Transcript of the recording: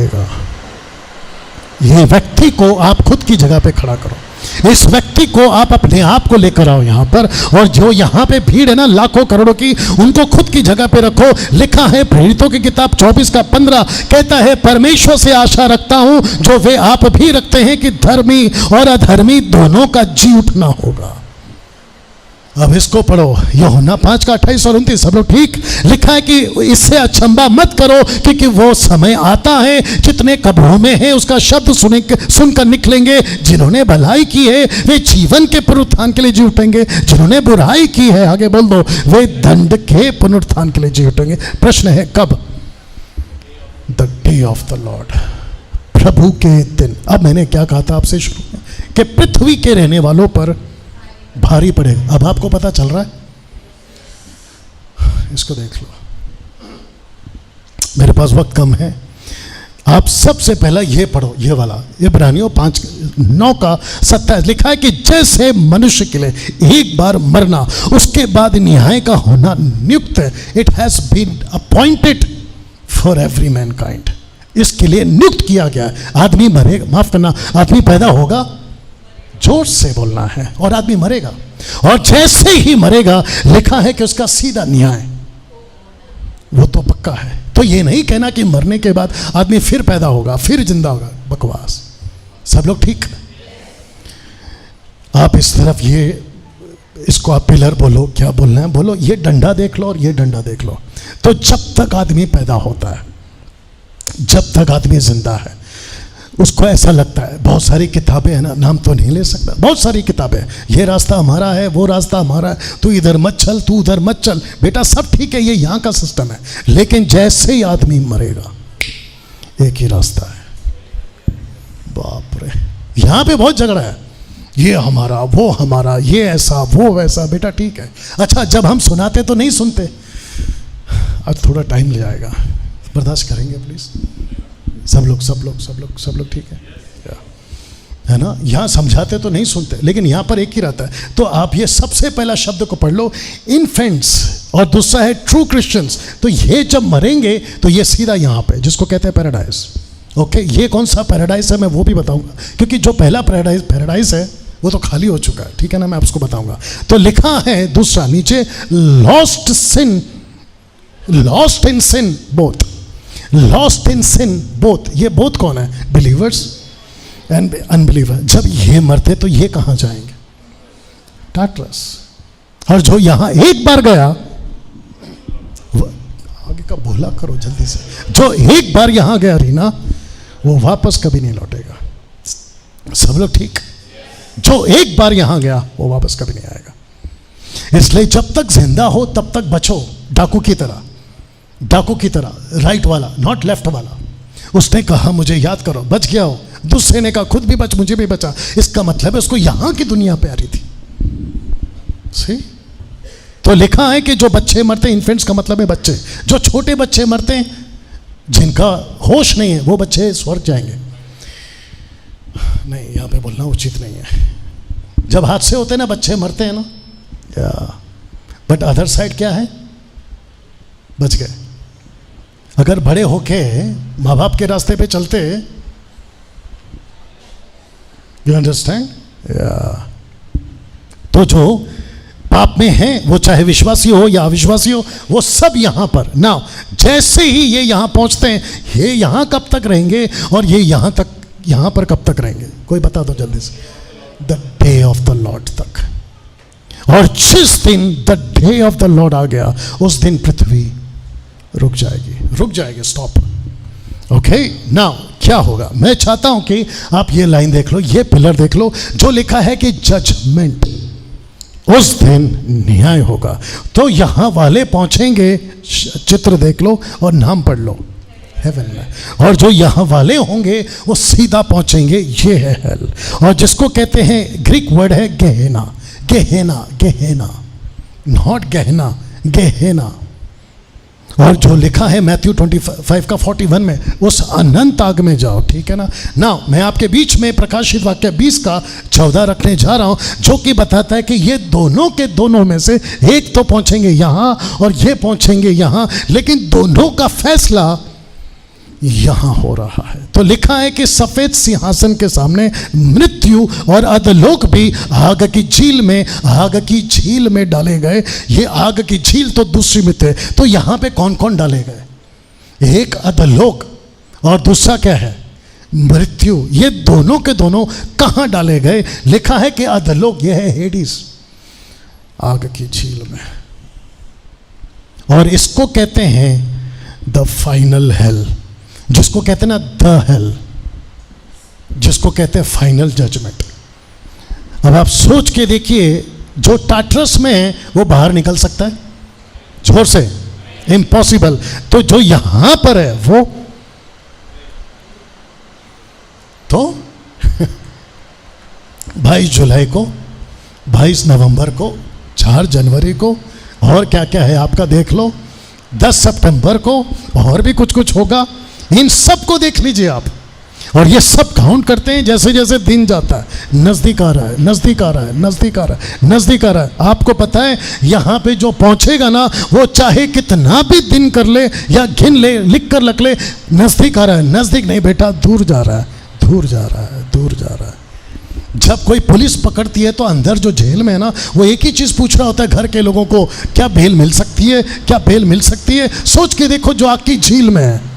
मरेगा। ये व्यक्ति को आप खुद की जगह पे खड़ा करो, इस व्यक्ति को आप अपने आप को लेकर आओ यहाँ पर, और जो यहाँ पे भीड़ है ना लाखों करोड़ों की, उनको खुद की जगह पे रखो। लिखा है प्रेरितों की किताब 24:15 कहता है, परमेश्वर से आशा रखता हूं जो वे आप भी रखते हैं कि धर्मी और अधर्मी दोनों का जी उठना होगा। अब इसको पढ़ो, यूहन्ना 5:28 और 29, सब लोग ठीक? लिखा है कि इससे अचंभा मत करो क्योंकि वो समय आता है, जितने कब्रों में हैं उसका शब्द सुनकर निकलेंगे। जिन्होंने भलाई की है वे जीवन के पुनरुत्थान के लिए जी उठेंगे, जिन्होंने बुराई की है, आगे बोल दो, वे दंड के पुनरुत्थान के लिए जी उठेंगे। प्रश्न है कब? The day of the Lord, प्रभु के दिन। अब मैंने क्या कहा था आपसे शुरू में कि पृथ्वी के रहने वालों पर भारी पड़ेगा। अब आपको पता चल रहा है? इसको देख लो, मेरे पास वक्त कम है। आप सबसे पहला ये पढ़ो, ये वाला इब्रानियों 5:9-27 लिखा है कि जैसे मनुष्य के लिए एक बार मरना, उसके बाद न्याय का होना नियुक्त है। It has been appointed for every mankind, इसके लिए नियुक्त किया गया है। आदमी मरेगा, माफ करना, आदमी पैदा होगा, जोर से बोलना है, और आदमी मरेगा, और जैसे ही मरेगा लिखा है कि उसका सीधा न्याय, वो तो पक्का है। तो ये नहीं कहना कि मरने के बाद आदमी फिर पैदा होगा, फिर जिंदा होगा, बकवास। सब लोग ठीक? आप इस तरफ ये, इसको आप पिलर बोलो, क्या बोलना है बोलो, ये डंडा देख लो और ये डंडा देख लो। तो जब तक आदमी पैदा होता है, जब तक आदमी जिंदा है, उसको ऐसा लगता है, बहुत सारी किताबें हैं ना, नाम तो नहीं ले सकता, बहुत सारी किताबें, ये रास्ता हमारा है, वो रास्ता हमारा है, तू इधर मत चल, तू उधर मत चल, बेटा सब ठीक है, ये यहाँ का सिस्टम है। लेकिन जैसे ही आदमी मरेगा, एक ही रास्ता है। बाप रे, यहाँ पे बहुत झगड़ा है, ये हमारा, वो हमारा, ये ऐसा, वो वैसा। बेटा ठीक है, अच्छा जब हम सुनाते तो नहीं सुनते। अब थोड़ा टाइम ले जाएगा, बर्दाश्त करेंगे प्लीज। सब लोग ठीक है ना? यहाँ समझाते तो नहीं सुनते, लेकिन यहाँ पर एक ही रहता है। तो आप ये सबसे पहला शब्द को पढ़ लो, इन्फेंट्स, और दूसरा है ट्रू क्रिश्चियंस। तो ये जब मरेंगे तो ये सीधा यहाँ पे, जिसको कहते हैं पैराडाइज। ओके, ये कौन सा पैराडाइज है मैं वो भी बताऊंगा, क्योंकि जो पहला पैराडाइज है वो तो खाली हो चुका है, ठीक है ना, मैं आपको बताऊंगा। तो लिखा है दूसरा नीचे, lost in sin both, lost in sin both. ये बोथ कौन है? Believers and unbeliever. जब ये मरते तो ये कहां जाएंगे? टाटरस। और जो यहां एक बार गया, आगे का बोला करो जल्दी से, जो एक बार यहां गया रीना, वो वापस कभी नहीं लौटेगा। सब लोग ठीक? जो एक बार यहां गया वो वापस कभी नहीं आएगा। इसलिए जब तक जिंदा हो तब तक बचो, डाकू की तरह, राइट वाला, नॉट लेफ्ट वाला। उसने कहा मुझे याद करो, बच गया हो। दूसरे ने कहा खुद भी बच, मुझे भी बचा। इसका मतलब है उसको यहां की दुनिया प्यारी थी। सी? तो लिखा है कि जो बच्चे मरते, इन्फेंट्स का मतलब है बच्चे, जो छोटे बच्चे मरते हैं, जिनका होश नहीं है, वो बच्चे स्वर्ग जाएंगे। नहीं, यहां पे बोलना उचित नहीं है। जब हादसे होते हैं ना, बच्चे मरते हैं ना, बट अदर साइड क्या है? बच गए। अगर बड़े होके माँ बाप के रास्ते पे चलते, यू अंडरस्टैंड? तो जो पाप में हैं, वो चाहे विश्वासी हो या अविश्वासी हो, वो सब यहां पर ना, जैसे ही ये यहां पहुंचते हैं, ये यहां कब तक रहेंगे और ये यहां पर कब तक रहेंगे? कोई बता दो जल्दी से। The day of the Lord तक। और जिस दिन the day of the Lord आ गया, उस दिन पृथ्वी रुक जाएगी, स्टॉप। ओके, नाउ क्या होगा? मैं चाहता हूं कि आप ये लाइन देख लो, ये पिलर देख लो, जो लिखा है कि जजमेंट, उस दिन न्याय होगा। तो यहां वाले पहुंचेंगे, चित्र देख लो और नाम पढ़ लो, हेवन में। और जो यहां वाले होंगे वो सीधा पहुंचेंगे, ये है हेल। और जिसको कहते हैं, ग्रीक वर्ड है गेहेना, नॉट गहना, गेहेना। और जो लिखा है मैथ्यू 25:41 में, उस अनंत आग में जाओ, ठीक है ना। नाउ मैं आपके बीच में प्रकाशित वाक्य 20:14 रखने जा रहा हूं, जो कि बताता है कि ये दोनों के दोनों में से एक तो पहुंचेंगे यहां और ये पहुंचेंगे यहां, लेकिन दोनों का फैसला यहां हो रहा है। तो लिखा है कि सफेद सिंहासन के सामने मृत्यु और अधोलोक भी आग की झील में डाले गए। ये आग की झील तो दूसरी में थे। तो यहां पे कौन कौन डाले गए? एक अधोलोक और दूसरा क्या है? मृत्यु। ये दोनों के दोनों कहां डाले गए? लिखा है कि अधोलोक, ये है हेडिस, आग की झील में। और इसको कहते हैं द फाइनल हेल, जिसको कहते हैं ना द हेल, जिसको कहते हैं फाइनल जजमेंट। अब आप सोच के देखिए, जो टाटरस में है वो बाहर निकल सकता है? जोर से, इम्पॉसिबल। तो जो यहां पर है वो तो 22 जुलाई को, 22 नवंबर को, 4 जनवरी को, और क्या क्या है आपका देख लो, 10 सितंबर को, और भी कुछ कुछ होगा। इन सब को देख लीजिए आप। और ये सब काउंट करते हैं जैसे जैसे दिन जाता है, नजदीक आ रहा है, नजदीक आ रहा है, नजदीक आ रहा है, नजदीक आ रहा है। आपको पता है यहां पे जो पहुंचेगा ना, वो चाहे कितना भी दिन कर ले या गिन ले, लिख कर रख ले, नजदीक आ रहा है। नजदीक नहीं बेटा, दूर जा रहा है, दूर जा रहा है, दूर जा रहा है। जब कोई पुलिस पकड़ती है तो अंदर जो जेल में है ना, वो एक ही चीज पूछ रहा होता है घर के लोगों को, क्या बेल मिल सकती है, क्या बेल मिल सकती है? सोच के देखो, जो आग की झील में है